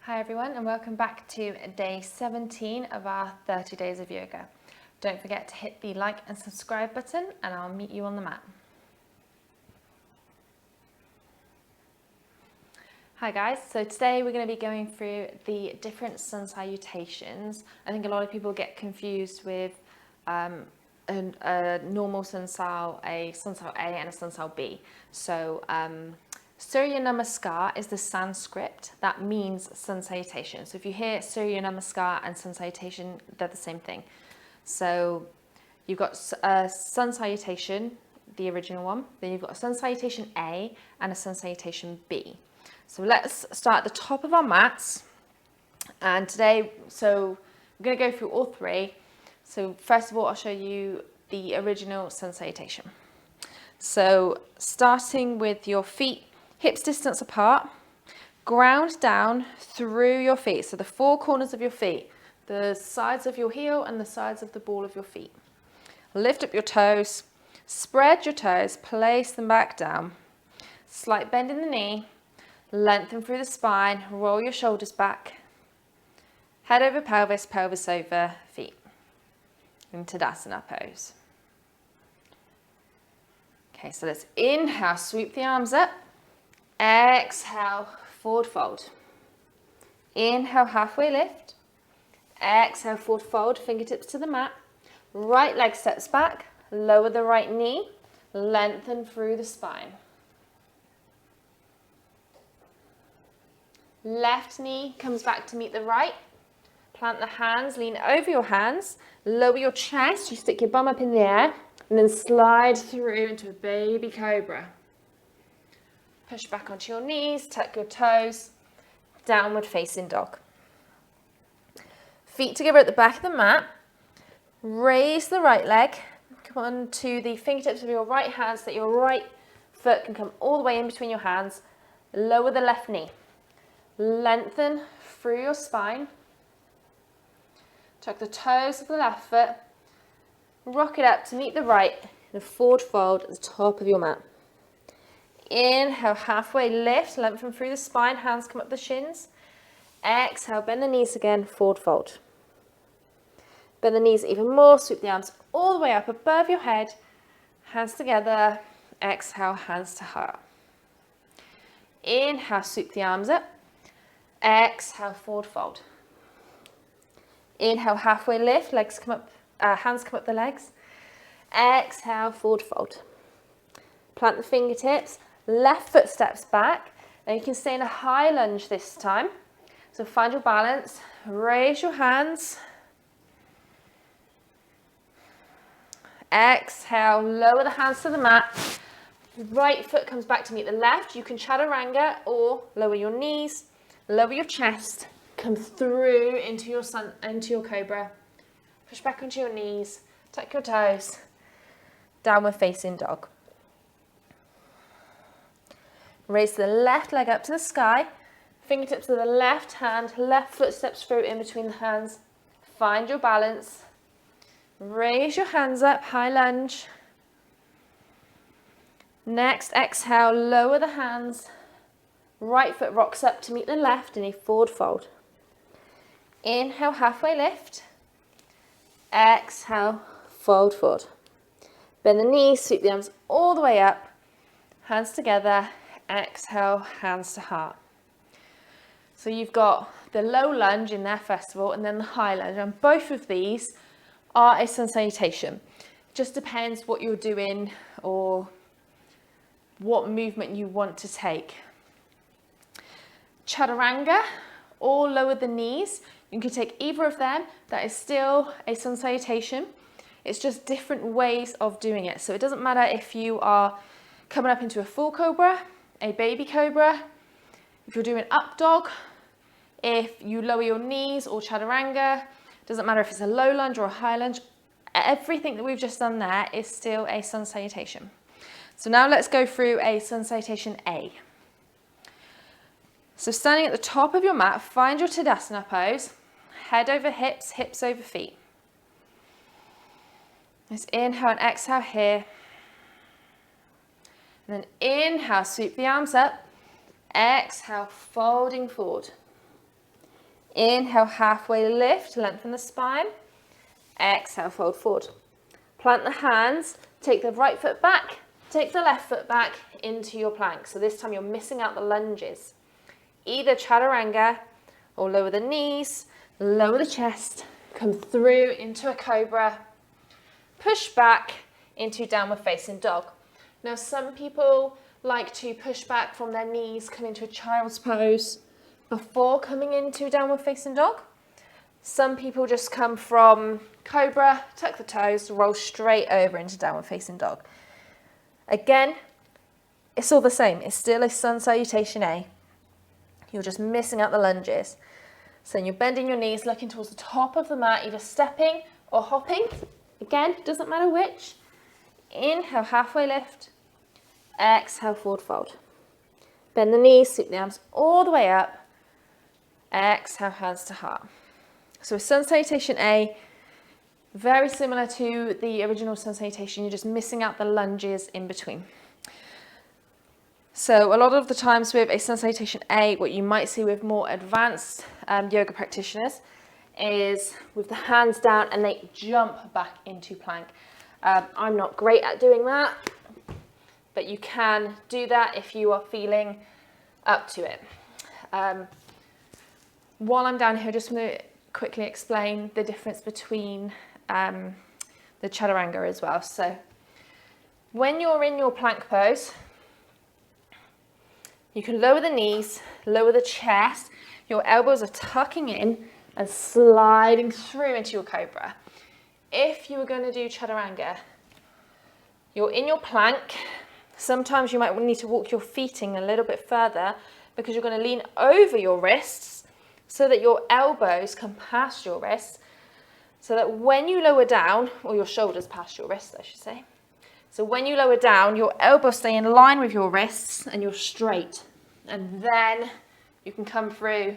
Hi everyone, and welcome back to day 17 of our 30 days of yoga. Don't forget to hit the like and subscribe button, and I'll meet you on the mat. Hi guys, so today we're going to be going through the different sun salutations. I think a lot of people get confused with a normal sun sal, a sun sal A and a sun sal B. So Surya Namaskar is the Sanskrit that means sun salutation. So if you hear Surya Namaskar and sun salutation, they're the same thing. So you've got a sun salutation, the original one, then you've got a sun salutation A and a sun salutation B. So let's start at the top of our mats. And today, so we're going to go through all three. So first of all, I'll show you the original sun salutation. So starting with your feet hips distance apart, ground down through your feet. So the four corners of your feet, the sides of your heel and the sides of the ball of your feet. Lift up your toes, spread your toes, place them back down. Slight bend in the knee, lengthen through the spine, roll your shoulders back. Head over pelvis, pelvis over feet. In Tadasana pose. Okay, so let's inhale, sweep the arms up. Exhale, forward fold. Inhale, halfway lift. Exhale, forward fold, fingertips to the mat. Right leg steps back, lower the right knee, lengthen through the spine. Left knee comes back to meet the right. Plant the hands, lean over your hands, lower your chest, you stick your bum up in the air, and then slide through into a baby cobra. Push back onto your knees, tuck your toes, downward facing dog. Feet together at the back of the mat. Raise the right leg. Come on to the fingertips of your right hand so that your right foot can come all the way in between your hands. Lower the left knee. Lengthen through your spine. Tuck the toes of the left foot. Rock it up to meet the right in a forward fold at the top of your mat. Inhale, halfway lift, lengthen through the spine, hands come up the shins. Exhale, bend the knees again, forward fold. Bend the knees even more, sweep the arms all the way up above your head. Hands together, exhale, hands to heart. Inhale, sweep the arms up. Exhale, forward fold. Inhale, halfway lift, legs come up, hands come up the legs. Exhale, forward fold. Plant the fingertips. Left foot steps back, and you can stay in a high lunge this time. So find your balance, raise your hands. Exhale, lower the hands to the mat. Right foot comes back to meet the left. You can chaturanga or lower your knees, lower your chest, come through into your cobra. Push back onto your knees, tuck your toes, downward facing dog. Raise the left leg up to the sky, fingertips to the left hand, left foot steps through in between the hands. Find your balance. Raise your hands up, high lunge. Next, exhale, lower the hands. Right foot rocks up to meet the left in a forward fold. Inhale, halfway lift. Exhale, fold forward. Bend the knees, sweep the arms all the way up. Hands together. Exhale, hands to heart. So you've got the low lunge in there first of all, and then the high lunge, and both of these are a sun salutation. It just depends what you're doing or what movement you want to take. Chaturanga or lower the knees, you can take either of them. That is still a sun salutation. It's just different ways of doing it. So it doesn't matter if you are coming up into a full cobra, a baby cobra, if you're doing up dog, if you lower your knees or chaturanga, doesn't matter if it's a low lunge or a high lunge, everything that we've just done there is still a sun salutation. So now let's go through a sun salutation A. So standing at the top of your mat, find your Tadasana pose, head over hips, hips over feet. Let's inhale and exhale here. And then inhale, sweep the arms up. Exhale, folding forward. Inhale, halfway lift, lengthen the spine. Exhale, fold forward. Plant the hands, take the right foot back, take the left foot back into your plank. So this time you're missing out the lunges. Either chaturanga or lower the knees, lower the chest, come through into a cobra, push back into downward facing dog. Now some people like to push back from their knees, come into a child's pose before coming into downward facing dog. Some people just come from cobra, tuck the toes, roll straight over into downward facing dog. Again, it's all the same. It's still a sun salutation A. You're just missing out the lunges. So you're bending your knees, looking towards the top of the mat, either stepping or hopping. Again, doesn't matter which. Inhale, halfway lift. Exhale, forward fold. Bend the knees, sweep the arms all the way up. Exhale, hands to heart. So a sun salutation A, very similar to the original sun salutation. You're just missing out the lunges in between. So a lot of the times with a sun salutation A, what you might see with more advanced yoga practitioners is with the hands down and they jump back into plank. I'm not great at doing that, but you can do that if you are feeling up to it. While I'm down here, I just want to quickly explain the difference between the chaturanga as well. So when you're in your plank pose, you can lower the knees, lower the chest, your elbows are tucking in and sliding through into your cobra. If you were going to do chaturanga, you're in your plank. Sometimes you might need to walk your feet in a little bit further because you're going to lean over your wrists so that your elbows come past your wrists, so that when you lower down, or your shoulders past your wrists, I should say. So when you lower down, your elbows stay in line with your wrists and you're straight. And then you can come through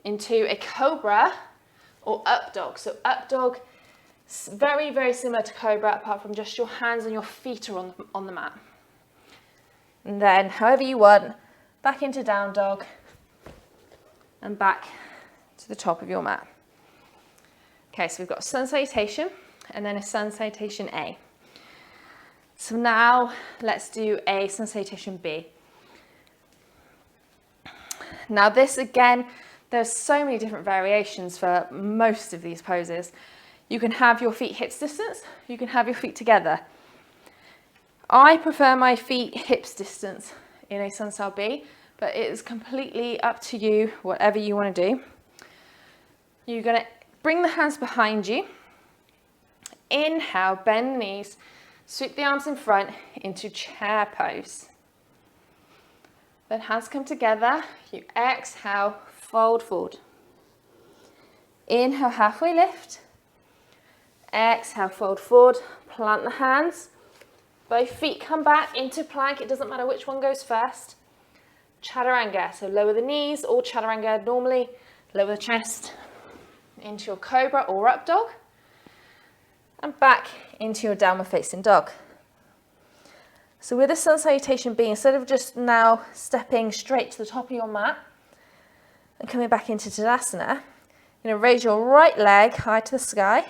into a cobra or up dog. So up dog, very, very similar to cobra, apart from just your hands and your feet are on the mat. And then however you want, back into down dog and back to the top of your mat. Okay, so we've got a sun salutation and then a sun salutation A. So now let's do a sun salutation B. Now this again, there's so many different variations for most of these poses. You can have your feet hips distance, you can have your feet together. I prefer my feet hips distance in a sun sal B, but it is completely up to you, whatever you want to do. You're going to bring the hands behind you. Inhale, bend the knees, sweep the arms in front into chair pose. Then hands come together, you exhale, fold forward. Inhale, halfway lift. Exhale, fold forward, plant the hands. Both feet come back into plank, it doesn't matter which one goes first. Chaturanga, so lower the knees, or chaturanga normally, lower the chest into your cobra or up dog. And back into your downward facing dog. So with the sun salutation B, instead of just now stepping straight to the top of your mat and coming back into Tadasana, you're going to raise your right leg high to the sky,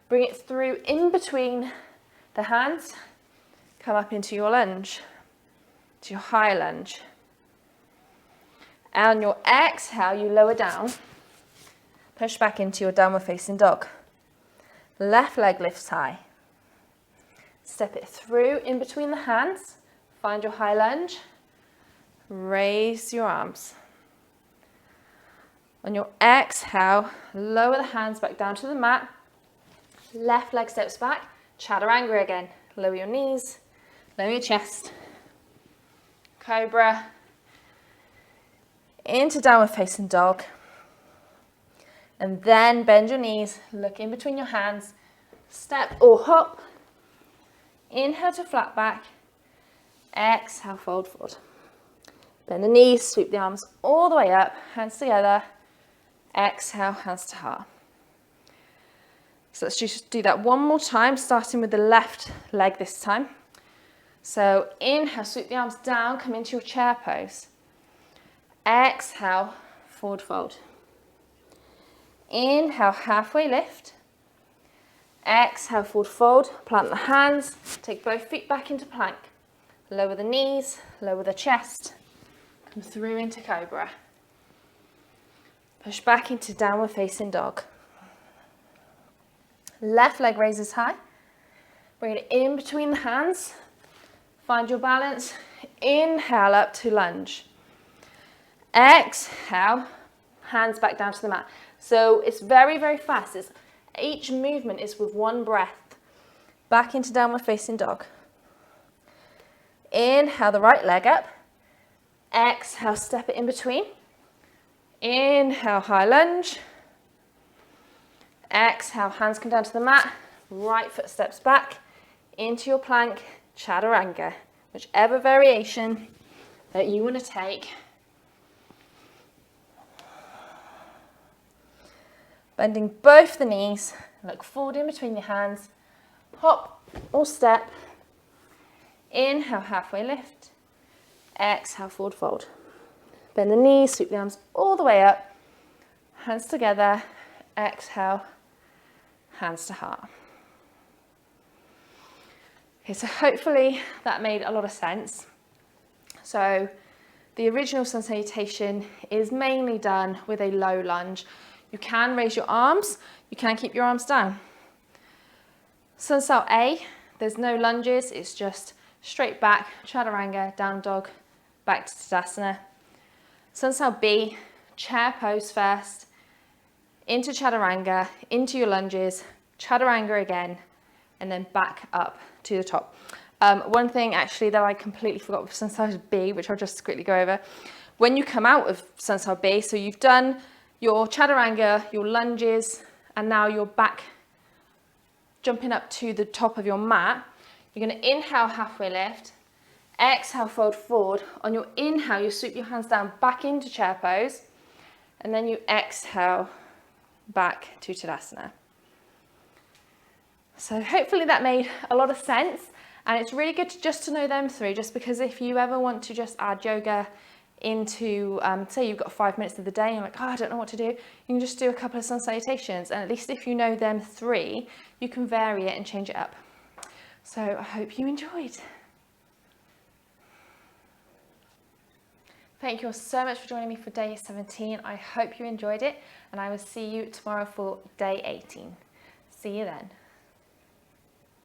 bring it through in between the hands, come up into your lunge, to your high lunge. And on your exhale, you lower down, push back into your downward facing dog. Left leg lifts high. Step it through in between the hands. Find your high lunge. Raise your arms. On your exhale, lower the hands back down to the mat. Left leg steps back. Chaturanga again. Lower your knees. Lower your chest. Cobra. Into downward facing dog. And then bend your knees. Look in between your hands. Step or hop. Inhale to flat back. Exhale, fold forward. Bend the knees, sweep the arms all the way up, hands together. Exhale, hands to heart. So let's just do that one more time, starting with the left leg this time. So inhale, sweep the arms down, come into your chair pose. Exhale, forward fold. Inhale, halfway lift. Exhale, forward fold, plant the hands, take both feet back into plank. Lower the knees, lower the chest, come through into cobra. Push back into downward facing dog. Left leg raises high. Bring it in between the hands. Find your balance. Inhale up to lunge. Exhale, hands back down to the mat. So it's very, very fast. Each movement is with one breath. Back into downward facing dog. Inhale the right leg up. Exhale, step it in between. Inhale, high lunge. Exhale, hands come down to the mat. Right foot steps back into your plank, chaturanga. Whichever variation that you want to take. Bending both the knees, look forward in between your hands, hop or step. Inhale, halfway lift. Exhale, forward fold. Bend the knees, sweep the arms all the way up. Hands together. Exhale, hands to heart. Okay, so hopefully that made a lot of sense. So the original sun salutation is mainly done with a low lunge. You can raise your arms, you can keep your arms down. Sun sal A, there's no lunges, it's just straight back, chaturanga, down dog, back to tadasana. Sun sal B, chair pose first, into chaturanga, into your lunges, chaturanga again, and then back up to the top. One thing actually that I completely forgot with sun sal B, which I'll just quickly go over. When you come out of sun sal B, so you've done your chaturanga, your lunges, and now you're back jumping up to the top of your mat. You're going to inhale, halfway lift. Exhale, fold forward. On your inhale, you sweep your hands down back into chair pose. And then you exhale back to tadasana. So hopefully that made a lot of sense. And it's really good just to know them three, just because if you ever want to just add yoga into, say you've got 5 minutes of the day and you're like, oh, I don't know what to do, you can just do a couple of sun salutations, and at least if you know them three, you can vary it and change it up. So I hope you enjoyed. Thank you all so much for joining me for day 17. I hope you enjoyed it, and I will see you tomorrow for day 18. See you then.